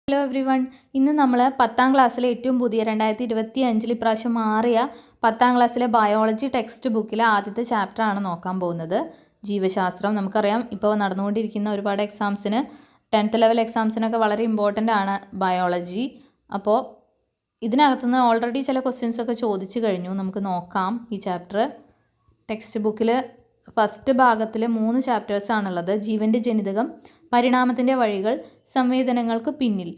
Hello every one. ഇന്ന് നമ്മൾ 10ാം ക്ലാസ്സിലെ ഏറ്റവും പുതിയ 2025 ഇപ്രാവശ്യം മാറിയ 10ാം ക്ലാസ്സിലെ ബയോളജി ടെക്സ്റ്റ് ബുക്കിലെ ആദ്യത്തെ ചാപ്റ്ററാണ് നോക്കാൻ പോകുന്നത്. ജീവശാസ്ത്രം. നമുക്കറിയാം ഇപ്പോൾ നടന്നുകൊണ്ടിരിക്കുന്ന ഒരുപാട് എക്സാംസിന് 10th ലെവൽ എക്സാംസിനൊക്കെ വളരെ ഇമ്പോർട്ടൻ്റ് ആണ് ബയോളജി. അപ്പോൾ ഇതിനകത്തുനിന്ന് ഓൾറെഡി ചില ക്വസ്റ്റ്യൻസൊക്കെ ചോദിച്ചു കഴിഞ്ഞു. നമുക്ക് നോക്കാം ഈ ചാപ്റ്റർ. ടെക്സ്റ്റ് ബുക്കിൽ ഫസ്റ്റ് ഭാഗത്തിൽ 3 ചാപ്റ്റേഴ്സാണുള്ളത്. ജീവൻ്റെ ജനിതകം, പരിണാമത്തിൻ്റെ വഴികൾ, സംവേദനങ്ങൾക്ക് പിന്നിൽ.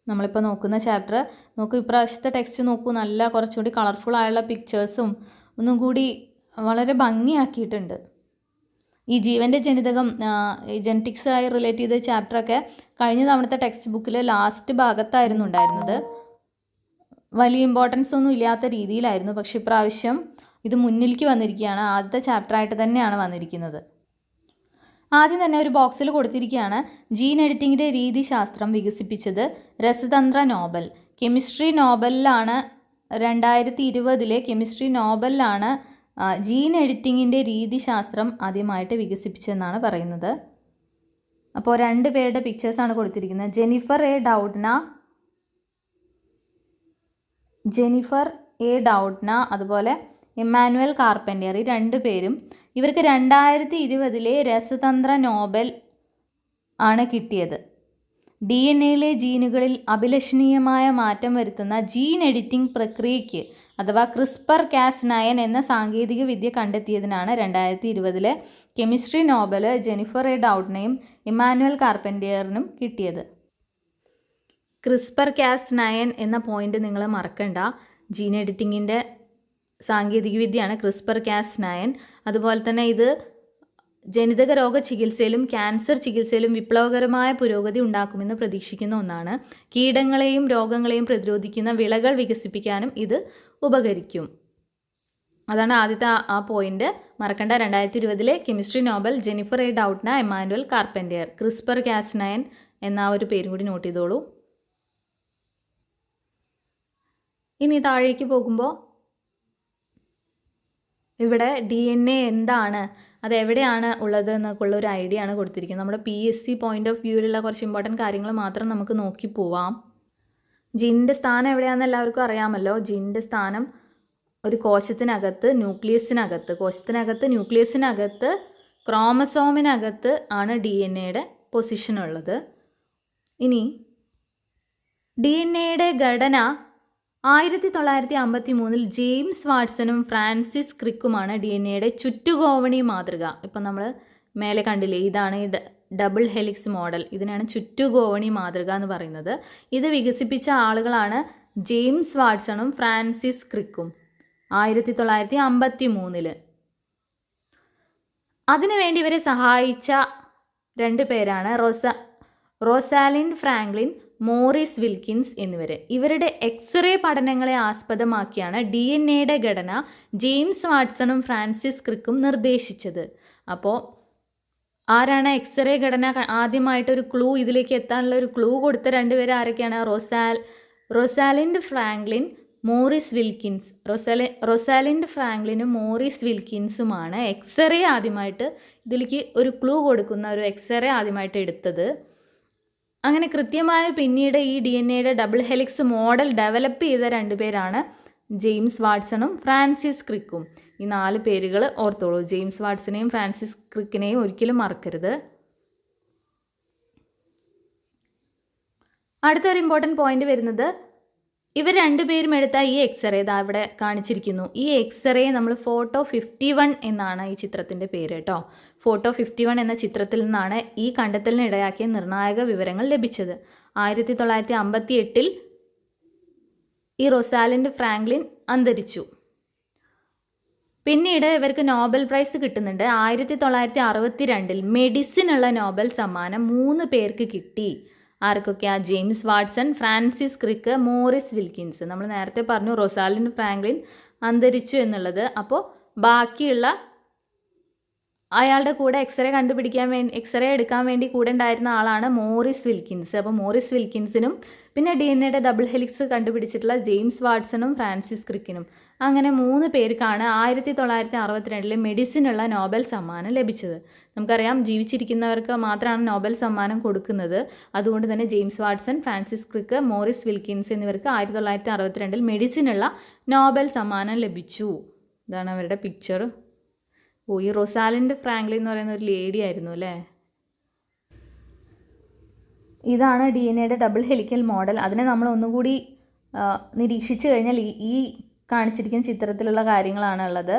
നമ്മളിപ്പോൾ നോക്കുന്ന ചാപ്റ്റർ നോക്കൂ. ഇപ്രാവശ്യത്തെ ടെക്സ്റ്റ് നോക്കൂ, നല്ല കുറച്ചുകൂടി കളർഫുൾ ആയുള്ള പിക്ചേഴ്സും ഒന്നും കൂടി വളരെ ഭംഗിയാക്കിയിട്ടുണ്ട്. ഈ ജീവൻ്റെ ജനിതകം, ജെനറ്റിക്സായി റിലേറ്റ് ചെയ്ത ചാപ്റ്ററൊക്കെ കഴിഞ്ഞ തവണത്തെ ടെക്സ്റ്റ് ബുക്കിൽ ലാസ്റ്റ് ഭാഗത്തായിരുന്നു ഉണ്ടായിരുന്നത്. വലിയ ഇമ്പോർട്ടൻസ് ഒന്നും ഇല്ലാത്ത രീതിയിലായിരുന്നു. പക്ഷേ ഇപ്രാവശ്യം ഇത് മുന്നിലേക്ക് വന്നിരിക്കുകയാണ്. ആദ്യത്തെ ചാപ്റ്ററായിട്ട് തന്നെയാണ് വന്നിരിക്കുന്നത്. ആദ്യം തന്നെ ഒരു ബോക്സിൽ കൊടുത്തിരിക്കുകയാണ്, ജീൻ എഡിറ്റിങ്ങിൻ്റെ രീതിശാസ്ത്രം വികസിപ്പിച്ചത് രസതന്ത്ര നോബൽ. കെമിസ്ട്രി നോബലിലാണ് 2020 കെമിസ്ട്രി നോബലിലാണ് ജീൻ എഡിറ്റിങ്ങിൻ്റെ രീതിശാസ്ത്രം ആദ്യമായിട്ട് വികസിപ്പിച്ചതെന്നാണ് പറയുന്നത്. അപ്പോൾ 2 പേരുടെ പിക്ചേഴ്സാണ് കൊടുത്തിരിക്കുന്നത്. ജെനിഫർ എ ഡൗഡ്ന അതുപോലെ ഇമ്മാനുവൽ കാർപ്പൻ്റർ. ഈ 2 പേരും ഇവർക്ക് 2020 രസതന്ത്ര നോബൽ ആണ് കിട്ടിയത്. DNA ജീനുകളിൽ അഭിലഷണീയമായ മാറ്റം വരുത്തുന്ന ജീൻ എഡിറ്റിംഗ് പ്രക്രിയയ്ക്ക് അഥവാ CRISPR-Cas9 എന്ന സാങ്കേതിക വിദ്യ കണ്ടെത്തിയതിനാണ് 2020 കെമിസ്ട്രി നോബൽ ജെനിഫർ എ ഡൗഡ്നയും ഇമ്മാനുവൽ കാർപ്പൻ്ററിനും കിട്ടിയത്. CRISPR-Cas9 എന്ന പോയിന്റ് നിങ്ങൾ മറക്കണ്ട. ജീൻ എഡിറ്റിങ്ങിൻ്റെ സാങ്കേതികവിദ്യയാണ് CRISPR-Cas9. അതുപോലെ തന്നെ ഇത് ജനിതക രോഗ ചികിത്സയിലും ക്യാൻസർ ചികിത്സയിലും വിപ്ലവകരമായ പുരോഗതി ഉണ്ടാക്കുമെന്ന് പ്രതീക്ഷിക്കുന്ന ഒന്നാണ്. കീടങ്ങളെയും രോഗങ്ങളെയും പ്രതിരോധിക്കുന്ന വിളകൾ വികസിപ്പിക്കാനും ഇത് ഉപകരിക്കും. അതാണ് ആദ്യത്തെ ആ പോയിന്റ് മറക്കണ്ട. 2020 chemistry Nobel Jennifer A Doudna, Emmanuel carpenter. CRISPR-Cas9 എന്ന ഒരു പേരും കൂടി നോട്ട് ചെയ്തോളൂ. ഇനി താഴേക്ക് പോകുമ്പോൾ ഇവിടെ DNA എന്താണ്, അതെവിടെയാണ് ഉള്ളത് എന്നൊക്കെയുള്ള ഒരു ഐഡിയ ആണ് കൊടുത്തിരിക്കുന്നത്. നമ്മുടെ PSC പോയിന്റ് ഓഫ് വ്യൂവിലുള്ള കുറച്ച് ഇമ്പോർട്ടൻറ്റ് കാര്യങ്ങൾ മാത്രം നമുക്ക് നോക്കി പോവാം. ജീനിൻ്റെ സ്ഥാനം എവിടെയാണെന്ന് എല്ലാവർക്കും അറിയാമല്ലോ. ജീനിൻ്റെ സ്ഥാനം ഒരു കോശത്തിനകത്ത് ന്യൂക്ലിയസിനകത്ത് ക്രോമസോമിനകത്ത് ആണ് DNAയുടെ പൊസിഷൻ ഉള്ളത്. ഇനി DNAയുടെ ഘടന 1953 ജെയിംസ് വാട്സണും ഫ്രാൻസിസ് ക്രിക്കുമാണ് DNAയുടെ ചുറ്റുകോവണി മാതൃക. ഇപ്പം നമ്മൾ മേലെ കണ്ടില്ലേ, ഇതാണ് ഈ ഡബിൾ ഹെലിക്സ് മോഡൽ. ഇതിനാണ് ചുറ്റുകോവണി മാതൃക എന്ന് പറയുന്നത്. ഇത് വികസിപ്പിച്ച ആളുകളാണ് ജെയിംസ് വാട്സണും ഫ്രാൻസിസ് ക്രിക്കും 1953. അതിനുവേണ്ടി ഇവരെ സഹായിച്ച 2 പേരാണ് റോസാലിൻഡ് ഫ്രാങ്ക്ലിൻ, മോറിസ് വിൽക്കിൻസ് എന്നിവർ. ഇവരുടെ എക്സ്റേ പഠനങ്ങളെ ആസ്പദമാക്കിയാണ് DNAയുടെ ഘടന ജെയിംസ് വാട്സണും ഫ്രാൻസിസ് ക്രിക്കും നിർദ്ദേശിച്ചത്. അപ്പോൾ ആരാണ് എക്സ്റേ ഘടന ആദ്യമായിട്ടൊരു ക്ലൂ, ഇതിലേക്ക് എത്താനുള്ള ഒരു ക്ലൂ കൊടുത്ത 2 പേര് ആരൊക്കെയാണ്? Rosalind Franklin, Maurice Wilkins. Rosalind ഫ്രാങ്ക്ലിനും മോറിസ് വിൽക്കിൻസുമാണ് എക്സ്റേ ആദ്യമായിട്ട്, ഇതിലേക്ക് ഒരു ക്ലൂ കൊടുക്കുന്ന ഒരു എക്സ്റേ ആദ്യമായിട്ട് എടുത്തത്. അങ്ങനെ കൃത്യമായി പിന്നീട് ഈ DNAയുടെ ഡബിൾ ഹെലിക്സ് മോഡൽ ഡെവലപ്പ് ചെയ്ത 2 പേരാണ് ജെയിംസ് വാട്സണും ഫ്രാൻസിസ് ക്രിക്കും. ഈ 4 പേരുകൾ ഓർത്തോളൂ. ജെയിംസ് വാട്സണെയും ഫ്രാൻസിസ് ക്രിക്കിനെയും ഒരിക്കലും മറക്കരുത്. അടുത്തൊരു ഇമ്പോർട്ടൻറ്റ് പോയിന്റ് വരുന്നത്, ഇവർ 2 പേരും എടുത്ത ഈ എക്സ്റേ ഇതാ ഇവിടെ കാണിച്ചിരിക്കുന്നു. ഈ എക്സ്റേ നമ്മൾ ഫോട്ടോ 51 എന്നാണ് ഈ ചിത്രത്തിൻ്റെ പേര് കേട്ടോ. ഫോട്ടോ 51 എന്ന ചിത്രത്തിൽ നിന്നാണ് ഈ കണ്ടെത്തലിന് ഇടയാക്കിയ നിർണായക വിവരങ്ങൾ ലഭിച്ചത്. 1958 ഈ റോസാലിൻഡ് ഫ്രാങ്ക്ലിൻ അന്തരിച്ചു. പിന്നീട് ഇവർക്ക് നോബൽ പ്രൈസ് കിട്ടുന്നുണ്ട്. 1962 മെഡിസിനുള്ള നോബൽ സമ്മാനം 3 പേർക്ക് കിട്ടി. ആർക്കൊക്കെയാണ്? James Watson, Francis Crick, Maurice Wilkins. നമ്മൾ നേരത്തെ പറഞ്ഞു റോസാലിൻഡ് ഫ്രാങ്ക്ലിൻ അന്തരിച്ചു എന്നുള്ളത്. അപ്പോൾ ബാക്കിയുള്ള അയാളുടെ കൂടെ എക്സ്റേ എടുക്കാൻ വേണ്ടി കൂടെ ഉണ്ടായിരുന്ന ആളാണ് മോറിസ് വിൽക്കിൻസ്. അപ്പോൾ മോറിസ് വിൽക്കിൻസിനും പിന്നെ DNA ഡബിൾ ഹെലിക്സ് കണ്ടുപിടിച്ചിട്ടുള്ള ജെയിംസ് വാട്സണും ഫ്രാൻസിസ് ക്രിക്കിനും, അങ്ങനെ 3 പേർക്കാണ് 1962 മെഡിസിനുള്ള നോബൽ സമ്മാനം ലഭിച്ചത്. നമുക്കറിയാം ജീവിച്ചിരിക്കുന്നവർക്ക് മാത്രമാണ് നോബൽ സമ്മാനം കൊടുക്കുന്നത്. അതുകൊണ്ട് തന്നെ James Watson, Francis Crick, Maurice Wilkins എന്നിവർക്ക് 1962 മെഡിസിനുള്ള നോബൽ സമ്മാനം ലഭിച്ചു. ഇതാണ് അവരുടെ പിക്ചർ. ഈ റൊസാലിൻഡ് ഫ്രാങ്ക്ലിൻ എന്ന് പറയുന്ന ഒരു ലേഡി ആയിരുന്നു അല്ലേ. ഇതാണ് DNA ഡബിൾ ഹെലിക്കൽ മോഡൽ. അതിനെ നമ്മൾ ഒന്നുകൂടി നിരീക്ഷിച്ചു കഴിഞ്ഞാൽ ഈ കാണിച്ചിരിക്കുന്ന ചിത്രത്തിലുള്ള കാര്യങ്ങളാണ് ഉള്ളത്.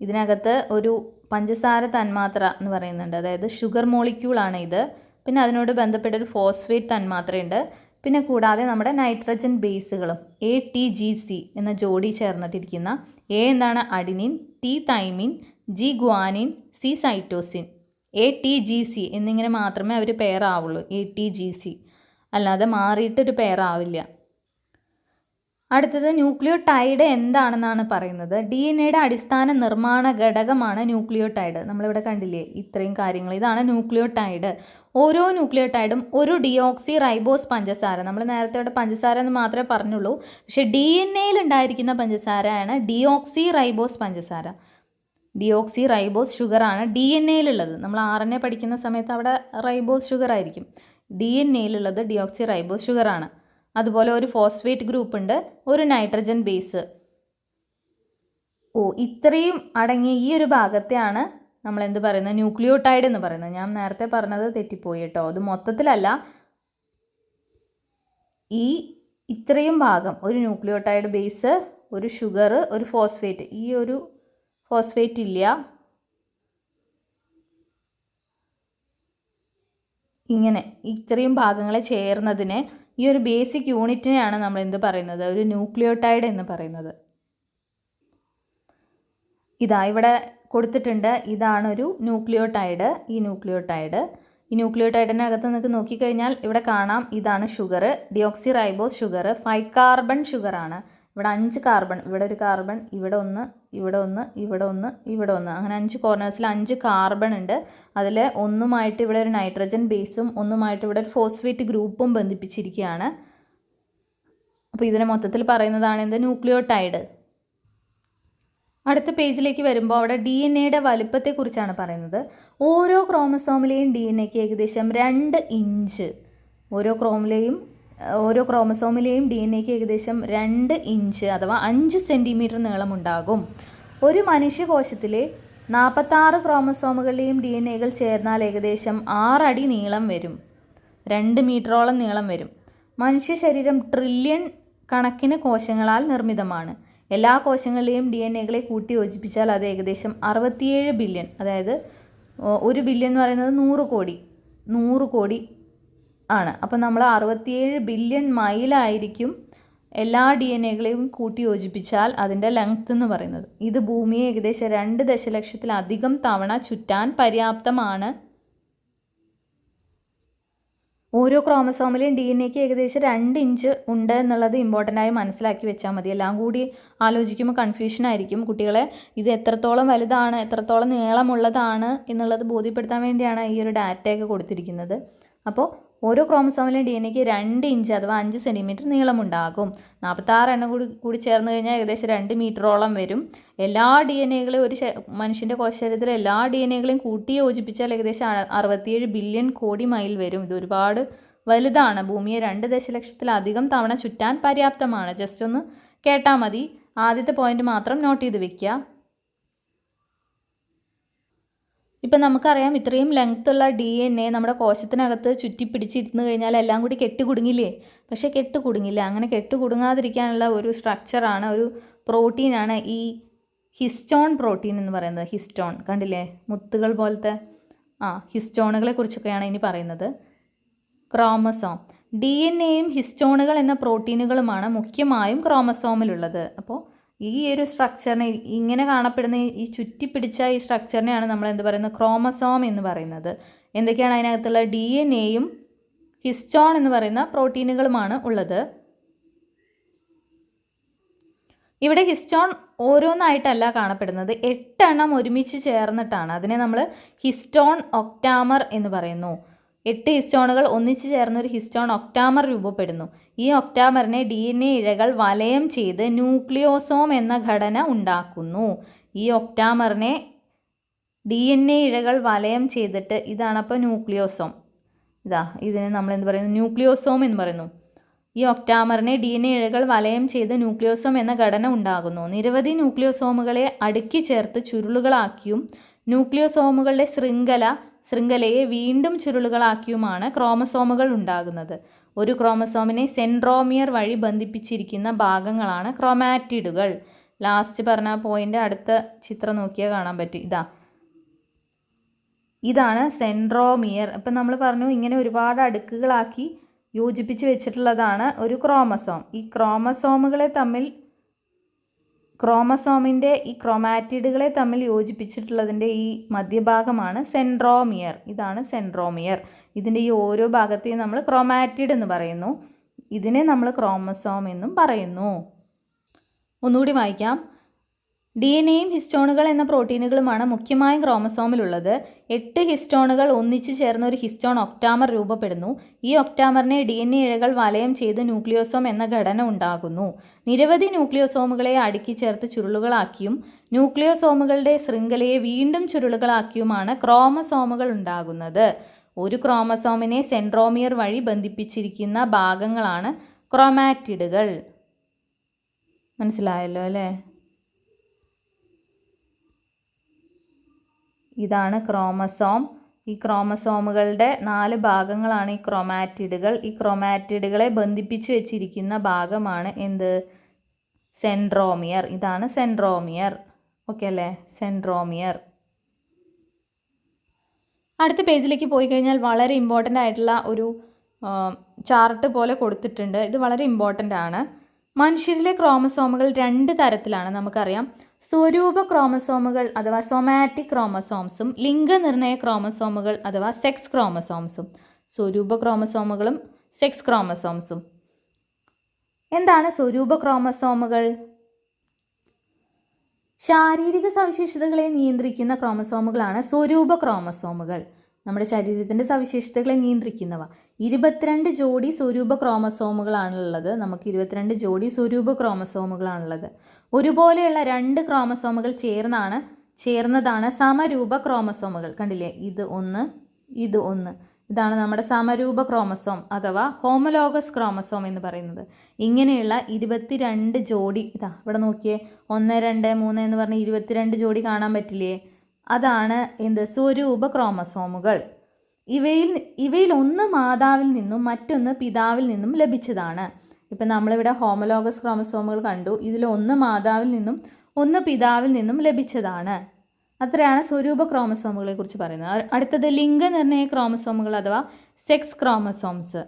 ഇതിനകത്ത് ഒരു പഞ്ചസാര തന്മാത്ര എന്ന് പറയുന്നുണ്ട്, അതായത് ഷുഗർ മോളിക്യൂളാണ് ഇത്. പിന്നെ അതിനോട് ബന്ധപ്പെട്ടൊരു ഫോസ്ഫേറ്റ് തന്മാത്രയുണ്ട്. പിന്നെ കൂടാതെ നമ്മുടെ നൈട്രജൻ ബേസുകളും ATGC എന്ന ജോഡി ചേർന്നിട്ടിരിക്കുന്ന എന്താണ് adenine, T thymine, G guanine, C cytosine, ATGC എന്നിങ്ങനെ മാത്രമേ അവർ പെയറാവുള്ളൂ. ATGC അല്ലാതെ മാറിയിട്ടൊരു പെയറാവില്ല. അടുത്തത് ന്യൂക്ലിയോടൈഡ് എന്താണെന്നാണ് പറയുന്നത്. DNA അടിസ്ഥാന നിർമ്മാണ ഘടകമാണ് ന്യൂക്ലിയോടൈഡ്. നമ്മളിവിടെ കണ്ടില്ലേ ഇത്രയും കാര്യങ്ങൾ. ഇതാണ് ന്യൂക്ലിയോടൈഡ്. ഓരോ ന്യൂക്ലിയോടൈഡും ഒരു ഡിയോക്സി റൈബോസ് പഞ്ചസാര, നമ്മൾ നേരത്തെ ഇവിടെ പഞ്ചസാര എന്ന് മാത്രമേ പറഞ്ഞുള്ളൂ, പക്ഷേ DNA ഉണ്ടായിരിക്കുന്ന പഞ്ചസാരയാണ് ഡിയോക്സി റൈബോസ് പഞ്ചസാര. ഡിയോക്സി റൈബോസ് ഷുഗറാണ് DNA നമ്മൾ RNA പഠിക്കുന്ന സമയത്ത് അവിടെ റൈബോസ് ഷുഗർ ആയിരിക്കും. DNA ഡിയോക്സി റൈബോസ് ഷുഗറാണ്. അതുപോലെ ഒരു ഫോസ്ഫേറ്റ് ഗ്രൂപ്പ് ഉണ്ട്, ഒരു നൈട്രജൻ ബേസ്. ഇത്രയും അടങ്ങിയ ഈ ഒരു ഭാഗത്തെയാണ് നമ്മൾ എന്ത് പറയുന്നത്, ന്യൂക്ലിയോടൈഡ് എന്ന് പറയുന്നത്. ഞാൻ നേരത്തെ പറഞ്ഞത് തെറ്റിപ്പോയി കേട്ടോ. അത് മൊത്തത്തിലല്ല, ഇത്രയും ഭാഗം ഒരു ന്യൂക്ലിയോടൈഡ് ബേസ്, ഒരു ഷുഗർ, ഒരു ഫോസ്ഫേറ്റ്. ഈ ഒരു ഫോസ്ഫേറ്റ് ഇല്ല, ഇങ്ങനെ ഇത്രയും ഭാഗങ്ങളെ ചേർന്നതിനെ, ഈ ഒരു ബേസിക് യൂണിറ്റിനെയാണ് നമ്മൾ എന്ത് പറയുന്നത്, ഒരു ന്യൂക്ലിയോടൈഡ് എന്ന് പറയുന്നത്. ഇവിടെ കൊടുത്തിട്ടുണ്ട്, ഇതാണൊരു ന്യൂക്ലിയോടൈഡ്. ഈ ന്യൂക്ലിയോടൈഡിനകത്ത് നിങ്ങൾക്ക് നോക്കിക്കഴിഞ്ഞാൽ ഇവിടെ കാണാം, ഇതാണ് sugar, deoxy ribose sugar. 5 carbon ഷുഗറാണ്. ഇവിടെ 5 കാർബൺ, ഇവിടെ ഒരു കാർബൺ, ഇവിടെ ഒന്ന്, ഇവിടെ ഒന്ന്, ഇവിടെ ഒന്ന്, ഇവിടെ ഒന്ന്, അങ്ങനെ 5 കോർണേഴ്സിൽ 5 കാർബൺ ഉണ്ട്. അതിൽ ഒന്നുമായിട്ട് ഇവിടെ ഒരു നൈട്രജൻ ബേസും ഒന്നുമായിട്ട് ഇവിടെ ഒരു ഫോസ്ഫേറ്റ് ഗ്രൂപ്പും ബന്ധിപ്പിച്ചിരിക്കുകയാണ്. അപ്പോൾ ഇതിനെ മൊത്തത്തിൽ പറയുന്നതാണ് എന്ത്, ന്യൂക്ലിയോടൈഡ്. അടുത്ത പേജിലേക്ക് വരുമ്പോൾ അവിടെ DNA വലുപ്പത്തെക്കുറിച്ചാണ് പറയുന്നത്. ഓരോ ക്രോമസോമിലെയും DNAക്ക് ഏകദേശം 2 ഇഞ്ച്, ഓരോ ക്രോമസോമിലെയും DNAക്ക് ഏകദേശം 2 ഇഞ്ച് അഥവാ 5 സെൻറ്റിമീറ്റർ നീളമുണ്ടാകും. ഒരു മനുഷ്യകോശത്തിലെ 46 ക്രോമസോമുകളിലെയും DNAകൾ ചേർന്നാൽ ഏകദേശം 6 അടി നീളം വരും, 2 മീറ്ററോളം നീളം വരും. മനുഷ്യ ശരീരം ട്രില്യൺ കണക്കിന് കോശങ്ങളാൽ നിർമ്മിതമാണ്. എല്ലാ കോശങ്ങളിലെയും DNAകളെ കൂട്ടി യോജിപ്പിച്ചാൽ അത് ഏകദേശം 67 ബില്യൺ, അതായത് 1 ബില്യൺ എന്ന് പറയുന്നത് 100 കോടി ആണ്. അപ്പം നമ്മൾ 67 ബില്യൺ മൈലായിരിക്കും എല്ലാ DNAകളെയും കൂട്ടി യോജിപ്പിച്ചാൽ അതിൻ്റെ ലെങ്ത് എന്ന് പറയുന്നത്. ഇത് ഭൂമിയെ ഏകദേശം 2 ദശലക്ഷത്തിലധികം തവണ ചുറ്റാൻ പര്യാപ്തമാണ്. ഓരോ ക്രോമസോമിലെയും DNAക്ക് ഏകദേശം 2 ഇഞ്ച് ഉണ്ട് എന്നുള്ളത് ഇമ്പോർട്ടൻ്റായി മനസ്സിലാക്കി വെച്ചാൽ മതി. എല്ലാം കൂടി ആലോചിക്കുമ്പോൾ കൺഫ്യൂഷൻ ആയിരിക്കും കുട്ടികളെ. ഇത് എത്രത്തോളം വലുതാണ്, എത്രത്തോളം നീളമുള്ളതാണ് എന്നുള്ളത് ബോധ്യപ്പെടുത്താൻ വേണ്ടിയാണ് ഈ ഒരു ഡാറ്റയൊക്കെ കൊടുത്തിരിക്കുന്നത്. അപ്പോൾ ഓരോ ക്രോമസോമിലെയും DNAക്ക് 2 ഇഞ്ച് അഥവാ 5 സെൻറ്റിമീറ്റർ നീളമുണ്ടാകും. 46 എണ്ണം കൂടി ചേർന്ന് കഴിഞ്ഞാൽ ഏകദേശം 2 മീറ്ററോളം വരും. എല്ലാ DNAകളെയും മനുഷ്യൻ്റെ കോശശരീരത്തിലെ എല്ലാ DNAകളെയും കൂട്ടി യോജിപ്പിച്ചാൽ ഏകദേശം 67 ബില്യൺ കോടി മൈൽ വരും. ഇത് ഒരുപാട് വലുതാണ്. ഭൂമിയെ 2 ദശലക്ഷത്തിലധികം തവണ ചുറ്റാൻ പര്യാപ്തമാണ്. ജസ്റ്റ് ഒന്ന് കേട്ടാൽ മതി. ആദ്യത്തെ പോയിന്റ് മാത്രം നോട്ട് ചെയ്ത് വെക്കുക. ഇപ്പം നമുക്കറിയാം ഇത്രയും ലെങ്ത്തുള്ള DNA നമ്മുടെ കോശത്തിനകത്ത് ചുറ്റിപ്പിടിച്ചിരുന്ന് കഴിഞ്ഞാൽ എല്ലാം കൂടി കെട്ടുകുടുങ്ങില്ലേ? പക്ഷേ കെട്ടുകുടുങ്ങില്ല. അങ്ങനെ കെട്ടുകുടുങ്ങാതിരിക്കാനുള്ള ഒരു സ്ട്രക്ചറാണ്, ഒരു പ്രോട്ടീനാണ് ഈ ഹിസ്റ്റോൺ പ്രോട്ടീൻ എന്ന് പറയുന്നത്. ഹിസ്റ്റോൺ കണ്ടില്ലേ, മുത്തുകൾ പോലത്തെ ഹിസ്റ്റോണുകളെ കുറിച്ചൊക്കെയാണ് ഇനി പറയുന്നത്. ക്രോമസോം, DNAയും ഹിസ്റ്റോണുകൾ എന്ന പ്രോട്ടീനുകളുമാണ് മുഖ്യമായും ക്രോമസോമിലുള്ളത്. അപ്പോൾ ഈ ഒരു സ്ട്രക്ചറിനെ, ഇങ്ങനെ കാണപ്പെടുന്ന ഈ ചുറ്റിപ്പിടിച്ച ഈ സ്ട്രക്ചറിനെയാണ് നമ്മൾ എന്ത് പറയുന്നത്, ക്രോമസോം എന്ന് പറയുന്നത്. എന്തൊക്കെയാണ് അതിനകത്തുള്ള DNAയും ഹിസ്റ്റോൺ എന്ന് പറയുന്ന പ്രോട്ടീനുകളുമാണ് ഉള്ളത്. ഇവിടെ ഹിസ്റ്റോൺ ഓരോന്നായിട്ടല്ല കാണപ്പെടുന്നത്, 8 എണ്ണം ഒരുമിച്ച് ചേർന്നിട്ടാണ്. അതിനെ നമ്മൾ ഹിസ്റ്റോൺ ഒക്ടാമർ എന്ന് പറയുന്നു. 8 ഹിസ്റ്റോണുകൾ ഒന്നിച്ചു ചേർന്ന ഒരു ഹിസ്റ്റോൺ ഒക്ടാമർ രൂപപ്പെടുന്നു. ഈ ഒക്ടാമറിനെ DNA ഇഴകൾ വലയം ചെയ്ത് ന്യൂക്ലിയോസോം എന്ന ഘടന ഉണ്ടാക്കുന്നു. ഈ ഒക്ടാമറിനെ DNA ഇഴകൾ വലയം ചെയ്തിട്ട്, ഇതാണ് അപ്പോൾ ന്യൂക്ലിയോസോം. ഇതിനെ നമ്മൾ എന്ത് പറയുന്നു? ന്യൂക്ലിയോസോം എന്ന് പറയുന്നു. ഈ ഒക്ടാമറിനെ DNA ഇഴകൾ വലയം ചെയ്ത് ന്യൂക്ലിയോസോം എന്ന ഘടന ഉണ്ടാകുന്നു. നിരവധി ന്യൂക്ലിയോസോമുകളെ അടുക്കി ചേർത്ത് ചുരുളുകളാക്കിയും ന്യൂക്ലിയോസോമുകളുടെ ശൃംഖലയെ വീണ്ടും ചുരുളുകളാക്കിയുമാണ് ക്രോമസോമുകൾ ഉണ്ടാകുന്നത്. ഒരു ക്രോമസോമിനെ സെൻട്രോമിയർ വഴി ബന്ധിപ്പിച്ചിരിക്കുന്ന ഭാഗങ്ങളാണ് ക്രോമാറ്റിഡുകൾ. ലാസ്റ്റ് പറഞ്ഞ പോയിന്റ് അടുത്ത ചിത്രം നോക്കിയാൽ കാണാൻ പറ്റും. ഇതാണ് സെൻട്രോമിയർ. അപ്പം നമ്മൾ പറഞ്ഞു ഇങ്ങനെ ഒരുപാട് അടുക്കുകളാക്കി യോജിപ്പിച്ച് വെച്ചിട്ടുള്ളതാണ് ഒരു ക്രോമസോം. ഈ ക്രോമസോമിൻ്റെ ഈ ക്രോമാറ്റിഡുകളെ തമ്മിൽ യോജിപ്പിച്ചിട്ടുള്ളതിൻ്റെ ഈ മധ്യഭാഗമാണ് സെൻട്രോമിയർ. ഇതാണ് സെൻട്രോമിയർ. ഇതിൻ്റെ ഈ ഓരോ ഭാഗത്തെയും നമ്മൾ ക്രോമാറ്റിഡ് എന്ന് പറയുന്നു. ഇതിനെ നമ്മൾ ക്രോമസോം എന്നും പറയുന്നു. ഒന്നുകൂടി വായിക്കാം. DNA-യും ഹിസ്റ്റോണുകൾ എന്ന പ്രോട്ടീനുകളുമാണ് മുഖ്യമായും ക്രോമസോമിലുള്ളത്. 8 ഹിസ്റ്റോണുകൾ ഒന്നിച്ചു ചേർന്ന ഒരു ഹിസ്റ്റോൺ ഒക്ടാമർ രൂപപ്പെടുന്നു. ഈ ഒക്ടാമറിനെ DNA ഇഴകൾ വലയം ചെയ്ത് ന്യൂക്ലിയോസോം എന്ന ഘടന ഉണ്ടാകുന്നു. നിരവധി ന്യൂക്ലിയോസോമുകളെ അടുക്കി ചേർത്ത് ചുരുളുകളാക്കിയും ന്യൂക്ലിയോസോമുകളുടെ ശൃംഖലയെ വീണ്ടും ചുരുളുകളാക്കിയുമാണ് ക്രോമസോമുകൾ ഉണ്ടാകുന്നത്. ഒരു ക്രോമസോമിനെ സെൻട്രോമിയർ വഴി ബന്ധിപ്പിച്ചിരിക്കുന്ന ഭാഗങ്ങളാണ് ക്രോമാറ്റിഡുകൾ. മനസ്സിലായല്ലോ അല്ലേ? ഇതാണ് ക്രോമസോം. ഈ ക്രോമസോമുകളുടെ 4 ഭാഗങ്ങളാണ് ഈ ക്രോമാറ്റിഡുകൾ. ഈ ക്രോമാറ്റിഡുകളെ ബന്ധിപ്പിച്ച് വെച്ചിരിക്കുന്ന ഭാഗമാണ് എന്ത്? സെൻട്രോമിയർ. ഇതാണ് സെൻട്രോമിയർ. ഓക്കെ അല്ലേ? സെൻട്രോമിയർ. അടുത്ത പേജിലേക്ക് പോയി കഴിഞ്ഞാൽ വളരെ ഇമ്പോർട്ടൻ്റ് ആയിട്ടുള്ള ഒരു ചാർട്ട് പോലെ കൊടുത്തിട്ടുണ്ട്. ഇത് വളരെ ഇമ്പോർട്ടൻ്റ് ആണ്. മനുഷ്യരിലെ ക്രോമസോമുകൾ 2 തരത്തിലാണ്. നമുക്കറിയാം, സ്വരൂപ ക്രോമസോമുകൾ അഥവാ സൊമാറ്റിക് ക്രോമസോംസും ലിംഗനിർണയ ക്രോമസോമുകൾ അഥവാ സെക്സ് ക്രോമസോംസും. സ്വരൂപ ക്രോമസോമുകളും സെക്സ് ക്രോമസോംസും. എന്താണ് സ്വരൂപ ക്രോമസോമുകൾ? ശാരീരിക സവിശേഷതകളെ നിയന്ത്രിക്കുന്ന ക്രോമസോമുകളാണ് സ്വരൂപ ക്രോമസോമുകൾ. നമ്മുടെ ശരീരത്തിൻ്റെ സവിശേഷതകളെ നിയന്ത്രിക്കുന്നവ. 22 ജോഡി സ്വരൂപ ക്രോമസോമുകളാണുള്ളത്. നമുക്ക് 22 ജോഡി സ്വരൂപ ക്രോമസോമുകളാണുള്ളത്. ഒരുപോലെയുള്ള 2 ക്രോമസോമുകൾ ചേർന്നതാണ് സമരൂപ ക്രോമസോമുകൾ. കണ്ടില്ലേ? ഇത് ഒന്ന്, ഇത് ഒന്ന്. ഇതാണ് നമ്മുടെ സമരൂപ ക്രോമസോം അഥവാ ഹോമോലോഗസ് ക്രോമസോം എന്ന് പറയുന്നത്. ഇങ്ങനെയുള്ള 22 ജോഡി, ഇവിടെ നോക്കിയേ, 1, 2, 3 എന്ന് പറഞ്ഞ് 22 ജോഡി കാണാൻ പറ്റില്ലേ? അതാണ് എന്ത്? സ്വരൂപ ക്രോമസോമുകൾ. ഇവയിൽ ഒന്ന് മാതാവിൽ നിന്നും മറ്റൊന്ന് പിതാവിൽ നിന്നും ലഭിച്ചതാണ്. ഇപ്പം നമ്മളിവിടെ ഹോമോലോഗസ് ക്രോമസോമുകൾ കണ്ടു. ഇതിൽ ഒന്ന് മാതാവിൽ നിന്നും ഒന്ന് പിതാവിൽ നിന്നും ലഭിച്ചതാണ്. അത്രയാണ് സ്വരൂപ ക്രോമസോമുകളെ കുറിച്ച് പറയുന്നത്. അടുത്തത് ലിംഗനിർണയ ക്രോമസോമുകൾ അഥവാ സെക്സ് ക്രോമസോംസ്.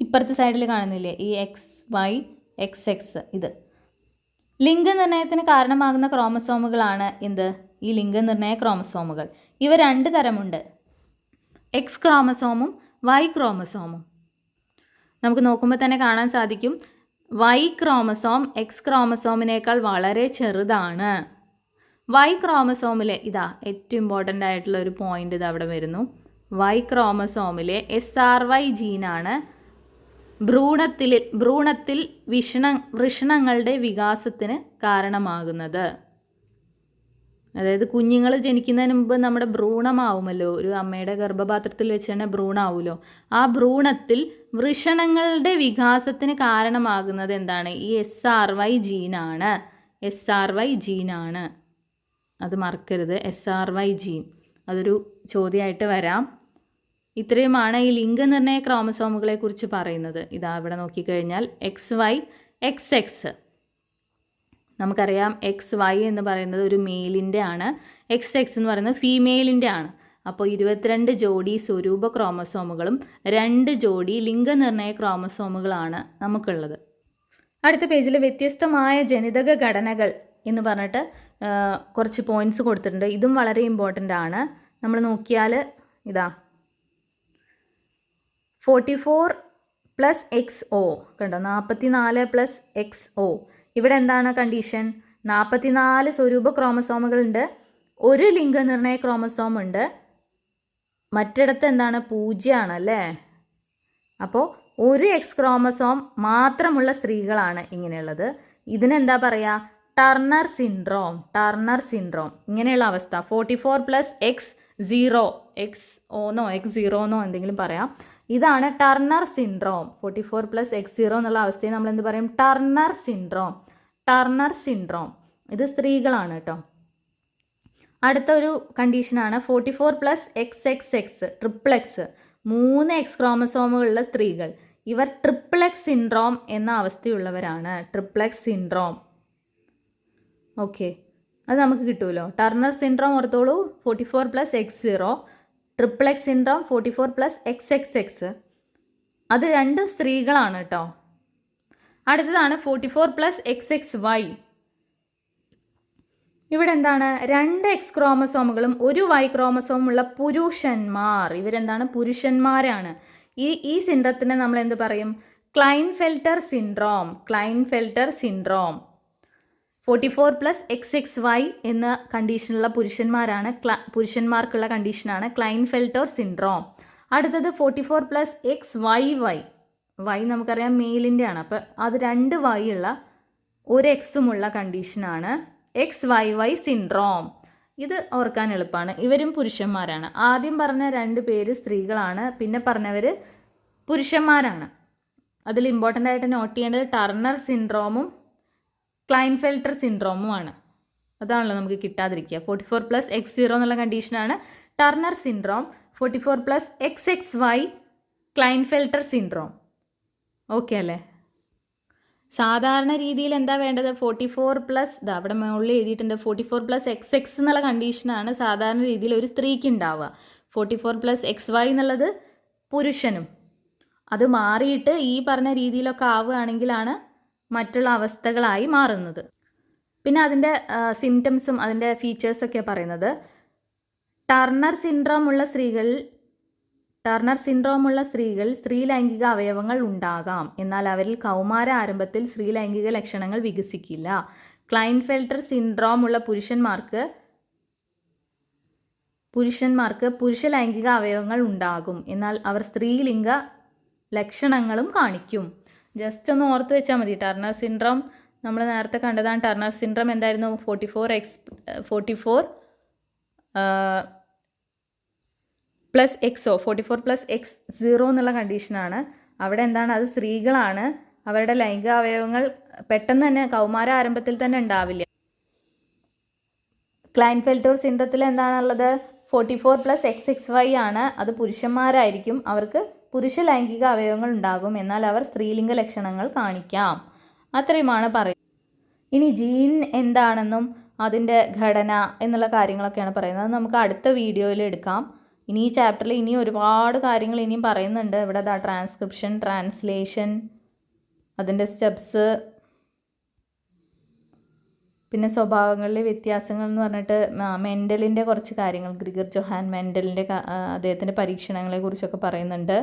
ഇപ്പുറത്തെ സൈഡിൽ കാണുന്നില്ലേ ഈ XY XX? ഇത് ലിംഗനിർണയത്തിന് കാരണമാകുന്ന ക്രോമസോമുകളാണ് എന്ത്? ഈ ലിംഗനിർണയ ക്രോമസോമുകൾ. ഇവ 2 തരമുണ്ട്, X ക്രോമസോമും Y ക്രോമസോമും. നമുക്ക് നോക്കുമ്പോൾ തന്നെ കാണാൻ സാധിക്കും, Y ക്രോമസോം X ക്രോമസോമിനേക്കാൾ വളരെ ചെറുതാണ്. Y ക്രോമസോമിലെ ഏറ്റവും ഇമ്പോർട്ടൻ്റ് ആയിട്ടുള്ള ഒരു പോയിന്റ് ഇത് അവിടെ വരുന്നു. Y ക്രോമസോമിലെ SRY ജീനാണ് ഭ്രൂണത്തിൽ വൃഷണങ്ങളുടെ വികാസത്തിന് കാരണമാകുന്നത്. അതായത് കുഞ്ഞുങ്ങൾ ജനിക്കുന്നതിന് മുമ്പ് നമ്മുടെ ഭ്രൂണമാവുമല്ലോ, ഒരു അമ്മയുടെ ഗർഭപാത്രത്തിൽ വെച്ച് തന്നെ ഭ്രൂണമാവുമല്ലോ. ആ ഭ്രൂണത്തിൽ വൃഷണങ്ങളുടെ വികാസത്തിന് കാരണമാകുന്നത് എന്താണ്? ഈ SRY ജീനാണ്. SRY ജീനാണ്, അത് മറക്കരുത്. SRY ജീൻ അതൊരു ചോദ്യമായിട്ട് വരാം. ഇത്രയുമാണ് ഈ ലിംഗനിർണയ ക്രോമസോമുകളെ കുറിച്ച് പറയുന്നത്. ഇവിടെ നോക്കിക്കഴിഞ്ഞാൽ XY XX. നമുക്കറിയാം XY എന്ന് പറയുന്നത് ഒരു മെയിലിൻ്റെ ആണ്, XX എന്ന് പറയുന്നത് ഫീമെയിലിൻ്റെ ആണ്. അപ്പോൾ 22 ജോഡി സ്വരൂപ ക്രോമസോമുകളും 2 ജോഡി ലിംഗനിർണയ ക്രോമസോമുകളാണ് നമുക്കുള്ളത്. അടുത്ത പേജിൽ വ്യത്യസ്തമായ ജനിതക ഘടനകൾ എന്ന് പറഞ്ഞിട്ട് കുറച്ച് പോയിൻറ്റ്സ് കൊടുത്തിട്ടുണ്ട്. ഇതും വളരെ ഇമ്പോർട്ടൻ്റ് ആണ്. നമ്മൾ നോക്കിയാൽ 44 + XO കണ്ടോ, 44 + XO. ഇവിടെ എന്താണ് കണ്ടീഷൻ? 44 സ്വരൂപ ക്രോമസോമുകളുണ്ട്, ഒരു ലിംഗനിർണയ ക്രോമസോം ഉണ്ട്, മറ്റിടത്ത് എന്താണ്? 0 ആണല്ലേ. അപ്പോൾ ഒരു എക്സ് ക്രോമസോം മാത്രമുള്ള സ്ത്രീകളാണ് ഇങ്ങനെയുള്ളത്. ഇതിനെന്താ പറയുക? ടർണർ സിൻഡ്രോം ഇങ്ങനെയുള്ള അവസ്ഥ. 44+X0 X0 എന്തെങ്കിലും പറയാം. ഇതാണ് ടർണർ സിൻഡ്രോം. 44+X0 എന്നുള്ള അവസ്ഥയെ നമ്മൾ എന്ത് പറയും? Turner syndrome. ഇത് സ്ത്രീകളാണ് കേട്ടോ. അടുത്ത ഒരു കണ്ടീഷനാണ് 44+XX ട്രിപ്പിൾ-X, 3 എക്സ് ക്രോമസോമുകളുള്ള സ്ത്രീകൾ. ഇവർ ട്രിപ്പിൾ-X സിൻഡ്രോം എന്ന അവസ്ഥയുള്ളവരാണ്. ട്രിപ്പിൾ-X സിൻഡ്രോം. ഓക്കെ, അത് നമുക്ക് കിട്ടുമല്ലോ. ടർണർ സിൻഡ്രോം ഓർത്തോളൂ, 44+X0. Triple X syndrome 44+XXX. അത് രണ്ടും സ്ത്രീകളാണ് കേട്ടോ. അടുത്തതാണ് 44+XXY. ഇവിടെ എന്താണ്? 2 എക്സ് ക്രോമസോമുകളും ഒരു വൈ ക്രോമസോമുള്ള പുരുഷന്മാർ. ഇവരെന്താണ്? പുരുഷന്മാരാണ്. ഈ സിൻഡ്രത്തിനെ നമ്മൾ എന്ത് പറയും? ക്ലൈൻഫെൽറ്റർ സിൻഡ്രോം. 44+XXY എന്ന കണ്ടീഷനുള്ള പുരുഷന്മാർക്കുള്ള കണ്ടീഷനാണ് ക്ലൈൻഫെൽറ്റർ സിൻഡ്രോം. അടുത്തത് 44+XYY. വൈ നമുക്കറിയാം മെയിലിൻ്റെ ആണ്. അപ്പോൾ അത് 2 വൈ ഉള്ള ഒരു എക്സുമുള്ള കണ്ടീഷനാണ് XYY സിൻഡ്രോം. ഇത് ഓർക്കാൻ എളുപ്പമാണ്. ഇവരും പുരുഷന്മാരാണ്. ആദ്യം പറഞ്ഞ 2 പേര് സ്ത്രീകളാണ്, പിന്നെ പറഞ്ഞവർ പുരുഷന്മാരാണ്. അതിൽ ഇമ്പോർട്ടൻ്റ് ആയിട്ട് നോട്ട് ചെയ്യേണ്ടത് ടർണർ സിൻഡ്രോമും ക്ലൈൻഫെൽറ്റർ സിൻഡ്രോമുമാണ്. അതാണല്ലോ നമുക്ക് കിട്ടാതിരിക്കുക. 44+X0 എന്നുള്ള കണ്ടീഷനാണ് Turner syndrome. 44+XXY Klinefelter syndrome. Okay അല്ലേ? സാധാരണ രീതിയിൽ എന്താ വേണ്ടത്? 44+ അവിടെ മുകളിൽ എഴുതിയിട്ടുണ്ട്. 44+XX എന്നുള്ള കണ്ടീഷനാണ് സാധാരണ രീതിയിൽ ഒരു സ്ത്രീക്ക് ഉണ്ടാവുക. 44+XY എന്നുള്ളത് പുരുഷനും. അത് മാറിയിട്ട് ഈ പറഞ്ഞ രീതിയിലൊക്കെ ആവുകയാണെങ്കിലാണ് മറ്റുള്ള അവസ്ഥകളായി മാറുന്നത്. പിന്നെ അതിൻ്റെ സിംറ്റംസും അതിൻ്റെ ഫീച്ചേഴ്സൊക്കെ പറയുന്നത്, ടർണർ സിൻഡ്രോമുള്ള സ്ത്രീകൾ സ്ത്രീലൈംഗിക അവയവങ്ങൾ ഉണ്ടാകാം, എന്നാൽ അവരിൽ കൗമാര ആരംഭത്തിൽ സ്ത്രീലൈംഗിക ലക്ഷണങ്ങൾ വികസിക്കില്ല. ക്ലൈൻഫെൽറ്റർ സിൻഡ്രോം ഉള്ള പുരുഷന്മാർക്ക് പുരുഷ ലൈംഗിക അവയവങ്ങൾ ഉണ്ടാകും, എന്നാൽ അവർ സ്ത്രീലിംഗ ലക്ഷണങ്ങളും കാണിക്കും. ജസ്റ്റ് ഒന്ന് ഓർത്ത് വെച്ചാൽ മതി. ടർണർ സിൻഡ്രോം നമ്മൾ നേരത്തെ കണ്ടതാണ്. ടർണർ സിൻഡ്രോം എന്തായിരുന്നു? 44+X0 എന്നുള്ള കണ്ടീഷനാണ്. അവിടെ എന്താണ്? അത് സ്ത്രീകളാണ്. അവരുടെ ലൈംഗിക അവയവങ്ങൾ പെട്ടെന്ന് തന്നെ കൗമാര ആരംഭത്തിൽ തന്നെ ഉണ്ടാവില്ല. ക്ലൈൻഫെൽറ്റർ സിൻഡ്രത്തിൽ എന്താണുള്ളത്? 44+XXY ആണ്. അത് പുരുഷന്മാരായിരിക്കും. അവർക്ക് പുരുഷ ലൈംഗിക അവയവങ്ങൾ ഉണ്ടാകും, എന്നാൽ അവർ സ്ത്രീലിംഗ ലക്ഷണങ്ങൾ കാണിക്കാം. അത്രയുമാണ് പറയുന്നത്. ഇനി ജീൻ എന്താണെന്നും അതിൻ്റെ ഘടന എന്നുള്ള കാര്യങ്ങളൊക്കെയാണ് പറയുന്നത്. അത് നമുക്ക് അടുത്ത വീഡിയോയിൽ എടുക്കാം. ഇനി ഈ ചാപ്റ്ററിൽ ഇനിയും ഒരുപാട് കാര്യങ്ങൾ ഇനിയും പറയുന്നുണ്ട്. ഇവിടെ ട്രാൻസ്ക്രിപ്ഷൻ, ട്രാൻസ്ലേഷൻ, അതിൻ്റെ സ്റ്റെപ്സ്, പിന്നെ സ്വഭാവങ്ങളിലെ വ്യത്യാസങ്ങൾ എന്ന് പറഞ്ഞിട്ട് മെൻഡലിൻ്റെ കുറച്ച് കാര്യങ്ങൾ, ഗ്രിഗർ ജോഹാൻ മെൻഡലിൻ്റെ അദ്ദേഹത്തിൻ്റെ പരീക്ഷണങ്ങളെ കുറിച്ചൊക്കെ പറയുന്നുണ്ട്.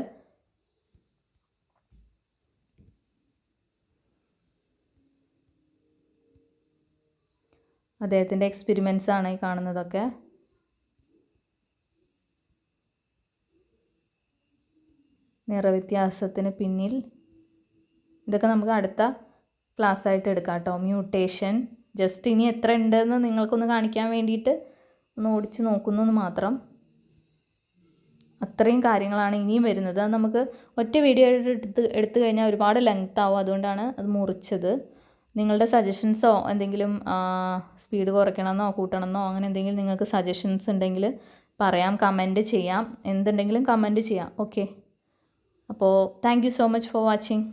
അദ്ദേഹത്തിൻ്റെ എക്സ്പെരിമെൻറ്റ്സ് ആണ് ഈ കാണുന്നതൊക്കെ. നിറവ്യത്യാസത്തിന് പിന്നിൽ, ഇതൊക്കെ നമുക്ക് അടുത്ത ക്ലാസ് ആയിട്ട് എടുക്കാം കേട്ടോ. മ്യൂട്ടേഷൻ ജസ്റ്റ് ഇനി എത്ര ഉണ്ടെന്ന് നിങ്ങൾക്കൊന്ന് കാണിക്കാൻ വേണ്ടിയിട്ട് ഒന്ന് ഓടിച്ച് നോക്കുന്നു മാത്രം. അത്രയും കാര്യങ്ങളാണ് ഇനിയും വരുന്നത്. അത് നമുക്ക് ഒറ്റ വീഡിയോ എടുത്തു കഴിഞ്ഞാൽ ഒരുപാട് ലെങ്ത് ആവും. അതുകൊണ്ടാണ് അത് മുറിച്ചത്. നിങ്ങളുടെ സജഷൻസോ എന്തെങ്കിലും സ്പീഡ് കുറയ്ക്കണമെന്നോ കൂട്ടണമെന്നോ അങ്ങനെ എന്തെങ്കിലും നിങ്ങൾക്ക് സജഷൻസ് ഉണ്ടെങ്കിൽ പറയാം, കമൻറ്റ് ചെയ്യാം. എന്തുണ്ടെങ്കിലും കമൻറ്റ് ചെയ്യാം. ഓക്കെ, അപ്പോൾ thank you so much for watching.